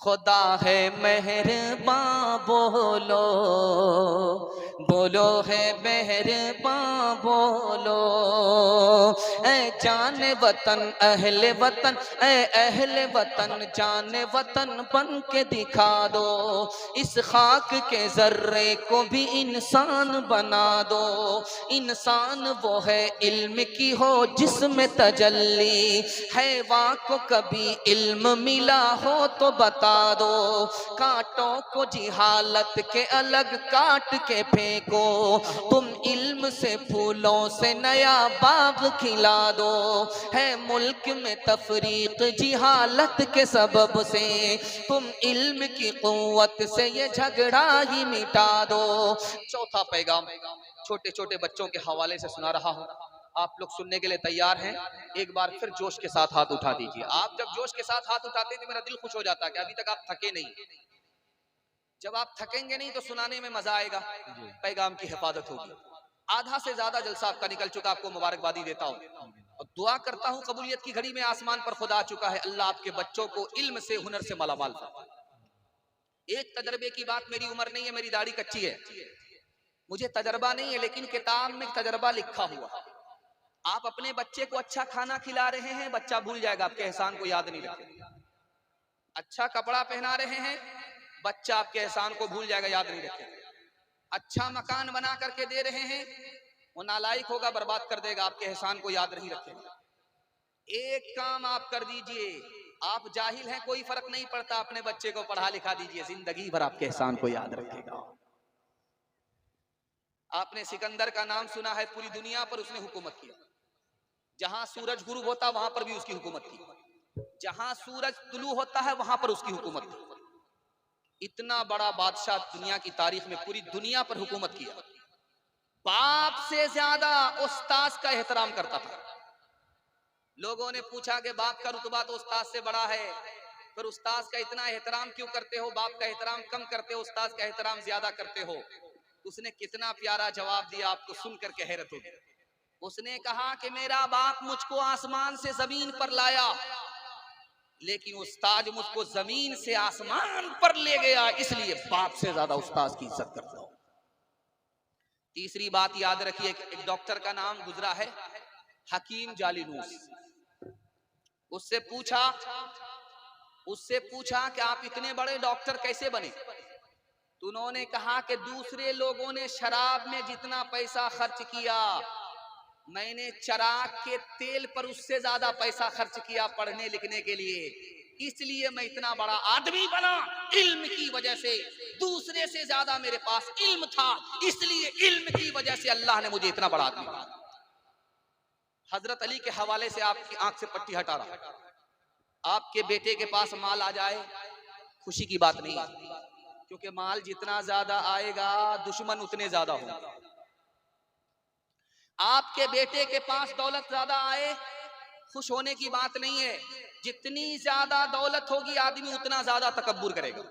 खुदा है मेहरबां बोलो, बोलो है मेहरबां बोलो। ए जाने वतन अहले वतन, ए अहले वतन जाने वतन बन के दिखा दो। इस खाक के जर्रे को भी इंसान बना दो। इंसान वो है इल्म की हो जिसमें तजल्ली है, वाँ को कभी इल्म मिला हो तो बता दो। कांटों को जिहालत के अलग काट के फेंको, तुम इल्म से फूलों से नया बाग खिला दो। है मुल्क में तफरीक जिहालत के सबब से, तुम इल्म की कुव्वत से ये झगड़ा ही मिटा दो। चौथा पैगाम छोटे छोटे बच्चों के हवाले से सुना रहा हूँ, आप लोग सुनने के लिए तैयार हैं? एक बार फिर जोश के साथ हाथ उठा दीजिए। आप जब जोश के साथ हाथ उठाते हैं तो मेरा दिल खुश हो जाता है कि अभी तक आप थके नहीं। जब आप थकेंगे नहीं तो सुनाने में मजा आएगा, पैगाम की हिफाजत होगी। आधा से ज्यादा जलसा आपका निकल चुका, आपको मुबारकबादी देता हूँ और दुआ करता हूँ कबूलियत की घड़ी में आसमान पर खुदा आ चुका है। अल्लाह आपके बच्चों को इल्म से हुनर से मालामाल फरमाए। एक तजर्बे की बात, मेरी उम्र नहीं है, मेरी दाढ़ी कच्ची है, मुझे तजर्बा नहीं है, लेकिन किताब में तजर्बा लिखा हुआ। आप अपने बच्चे को अच्छा खाना खिला रहे हैं, बच्चा भूल जाएगा, आपके एहसान को याद नहीं रखेगा। अच्छा कपड़ा पहना रहे हैं, बच्चा आपके एहसान को भूल जाएगा, याद नहीं रखेगा। अच्छा मकान बना करके दे रहे हैं, वो नालायक होगा, बर्बाद कर देगा, आपके एहसान को याद नहीं रखेगा। एक काम आप कर दीजिए, आप जाहिल हैं कोई फर्क नहीं पड़ता, अपने बच्चे को पढ़ा लिखा दीजिए, जिंदगी भर आपके एहसान को याद रखेगा। आपने सिकंदर का नाम सुना है, पूरी दुनिया पर उसने हुकूमत किया। जहां सूरज गुरूब होता वहां पर भी उसकी हुकूमत थी, जहां सूरज तुलू होता है वहां पर उसकी हुकूमत थी। इतना बड़ा बादशाह दुनिया की तारीख में पूरी दुनिया पर हुकूमत किया। बाप से ज्यादा उस्ताद का एहतराम करता था। लोगों ने पूछा कि बाप का रुतबा तो उस्ताद से बड़ा है, फिर उस्ताद का इतना एहतराम क्यों करते हो, बाप का एहतराम कम करते हो, उस्ताद का एहतराम ज्यादा करते हो? उसने कितना प्यारा जवाब दिया, आपको सुनकर के हैरत होगी। उसने कहा कि मेरा बाप मुझको आसमान से जमीन पर लाया, लेकिन उस्ताद मुझको जमीन से आसमान पर ले गया, इसलिए बाप से ज्यादा उस्ताद की इज्जत करता हूं। तीसरी बात याद रखिए कि एक डॉक्टर का नाम गुजरा है, हकीम जालिनूस। उससे पूछा कि आप इतने बड़े डॉक्टर कैसे बने? तो उन्होंने कहा कि दूसरे लोगों ने शराब में जितना पैसा खर्च किया, मैंने चराग के तेल पर उससे ज्यादा पैसा खर्च किया पढ़ने लिखने के लिए, इसलिए मैं इतना बड़ा आदमी बना। इल्म की वजह से, दूसरे से ज्यादा मेरे पास इल्म था, इसलिए इल्म की वजह से अल्लाह ने मुझे इतना बड़ा आदमी बना। हजरत अली के हवाले से आपकी आंख से पट्टी हटा रहा। आपके बेटे के पास माल आ जाए, खुशी की बात नहीं, क्योंकि माल जितना ज्यादा आएगा दुश्मन उतने ज्यादा होंगे। आपके बेटे के पास दौलत ज्यादा आए, खुश होने की बात नहीं है। जितनी ज्यादा दौलत होगी आदमी उतना ज्यादा तकब्बुर करेगा।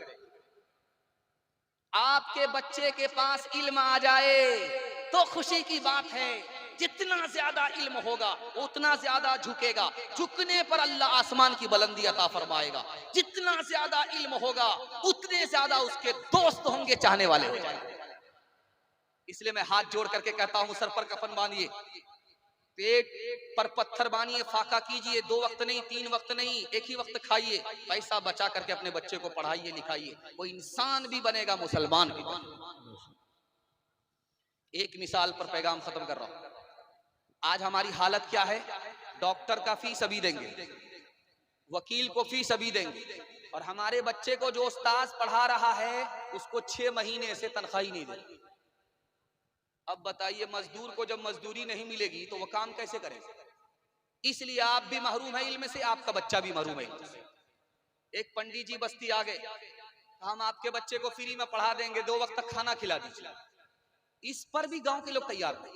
आपके बच्चे के पास इल्म आ जाए तो खुशी की बात है, जितना ज्यादा इल्म होगा उतना ज्यादा झुकेगा, झुकने पर अल्लाह आसमान की बुलंदी अता फरमाएगा। जितना ज्यादा इल्म होगा उतने ज्यादा उसके दोस्त होंगे, चाहने वाले हो जाएंगे। इसलिए मैं हाथ जोड़ करके कहता हूं, सर पर कफन बांधिए, पेट पर पत्थर बांधिए, फाका कीजिए, 2 वक्त नहीं 3 वक्त नहीं, एक ही वक्त खाइए, पैसा बचा करके अपने बच्चे को पढ़ाइए लिखाइए, वो इंसान भी बनेगा, मुसलमान भी बनेगा। एक मिसाल पर पैगाम खत्म कर रहा हूं। आज हमारी हालत क्या है? डॉक्टर का फीस अभी देंगे, वकील को फीस अभी देंगे, और हमारे बच्चे को जो उस्ताद पढ़ा रहा है उसको 6 महीने से तनख्वाह ही नहीं देंगे। अब बताइए, मजदूर को जब मजदूरी नहीं मिलेगी तो वो काम कैसे करेगा? इसलिए आप भी महरूम है इल्म से, आपका बच्चा भी महरूम है इल्म से। एक पंडित जी बस्ती आ गए, हम आपके बच्चे को फ्री में पढ़ा देंगे, 2 वक्त तक खाना खिला दीजिए। इस पर भी गांव के लोग तैयार नहीं।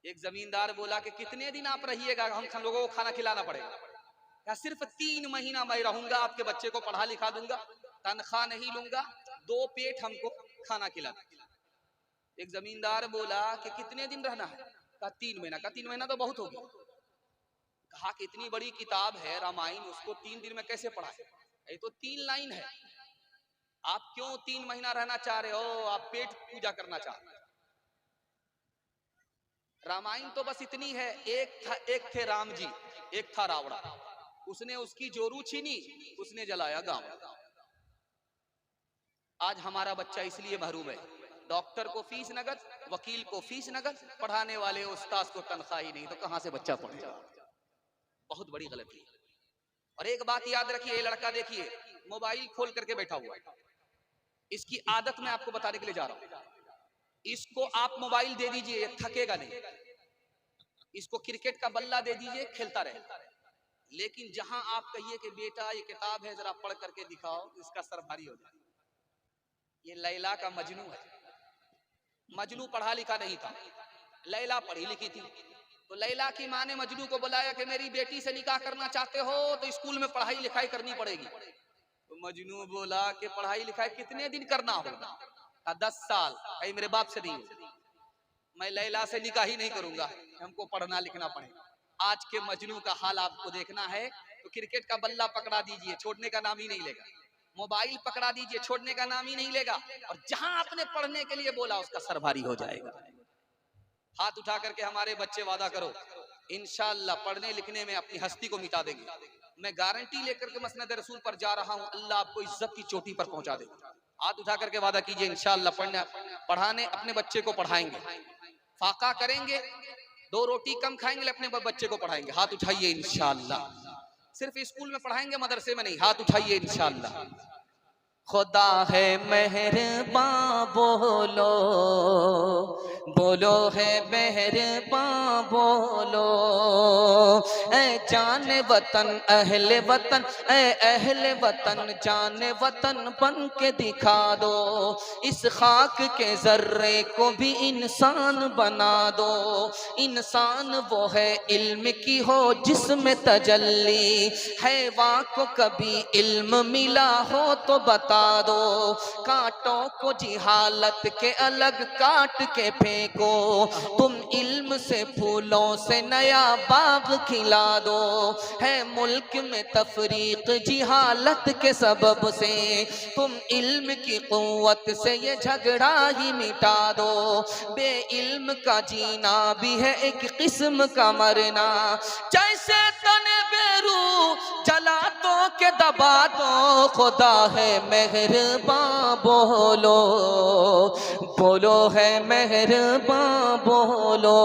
एक जमींदार बोला कि कितने दिन आप रहिएगा, हम लोगों को खाना खिलाना पड़ेगा। क्या सिर्फ 3 महीना मैं रहूंगा, आपके बच्चे को पढ़ा लिखा दूंगा, तनख्वाह नहीं लूंगा, 2 पेट हमको खाना खिला। एक जमींदार बोला कि कितने दिन रहना है? कहा 3 महीना। का 3 महीना तो बहुत हो गया। कहा कि इतनी बड़ी किताब है रामायण, उसको 3 दिन में कैसे पढ़ा? ये तो 3 लाइन है। आप क्यों 3 महीना रहना चाह रहे हो? आप पेट पूजा करना चाह रहे हो। रामायण तो बस इतनी है, एक थे राम जी, एक था रावण। उसने उसकी जोरू छीनी, उसने जलाया गांव। आज हमारा बच्चा इसलिए महरूम है, डॉक्टर को फीस नगद, वकील को फीस नगद, पढ़ाने वाले उस्ताद को तनख्वाह ही नहीं, तो कहां से बच्चा पढ़ेगा? बहुत बड़ी गलती। और एक बात याद रखिए, ये लड़का देखिए मोबाइल खोल करके बैठा हुआ है। इसकी आदत मैं आपको बताने के लिए जा रहा हूं। इसको आप मोबाइल दे दीजिए, थकेगा नहीं। इसको क्रिकेट का बल्ला दे दीजिए, खेलता रहे। लेकिन जहां आप कहिए कि बेटा ये किताब है जरा पढ़ करके दिखाओ, इसका सर भारी हो जाए। ये लैला का मजनू है। मजनू पढ़ा लिखा नहीं था, लैला पढ़ी लिखी थी। तो लैला की माँ ने मजनू को बुलाया कि मेरी बेटी से निकाह करना चाहते हो तो स्कूल में पढ़ाई लिखाई करनी पड़ेगी। तो मजनू बोला कि पढ़ाई लिखाई कितने दिन करना होगा? 10 साल। कहीं मेरे बाप से नहीं, मैं लैला से निकाह ही नहीं करूंगा, हमको पढ़ना लिखना पड़ेगा। आज के मजनू का हाल आपको देखना है तो क्रिकेट का बल्ला पकड़ा दीजिए, छोड़ने का नाम ही नहीं लेगा। मोबाइल पकड़ा दीजिए, छोड़ने का नाम ही नहीं लेगा। और जहां आपने पढ़ने के लिए बोला उसका सर भारी हो जाएगा। हाथ उठा करके हमारे बच्चे वादा करो, इंशाअल्लाह पढ़ने लिखने में अपनी हस्ती को मिटा देंगे। मैं गारंटी लेकर के मसनद रसूल पर जा रहा हूं, अल्लाह आपको इज्जत की चोटी पर पहुंचा देगा। हाथ उठा करके वादा कीजिए, इंशाअल्लाह पढ़ाने अपने बच्चे को पढ़ाएंगे, फाका करेंगे, 2 रोटी कम खाएंगे, अपने बच्चे को पढ़ाएंगे। हाथ उठाइए इंशाअल्लाह। सिर्फ स्कूल में पढ़ाएंगे, मदरसे में नहीं। हाथ उठाइए इंशाअल्लाह। खुदा है मेहरबां बोलो, बोलो है मेहरबां बोलो। ए जाने वतन अहले वतन, ए अहले वतन जाने वतन बन के दिखा दो। इस खाक के जर्रे को भी इंसान बना दो। इंसान वो है इल्म की हो जिसमें तजल्ली, हैवान को कभी इल्म मिला हो तो बता दो। कांटों को जिहालत के अलग काट के फेंको, तुम इल्म से फूलों से नया बाग खिला दो। है मुल्क में तफरीक जिहालत के सबब से, तुम इल्म की कुव्वत से ये झगड़ा ही मिटा दो। बे इल्म का जीना भी है एक किस्म का मरना, जैसे तने बेरू जला दो के दबा दो। खुदा है मेहरबां बोलो, बोलो है मेहरबां बोलो।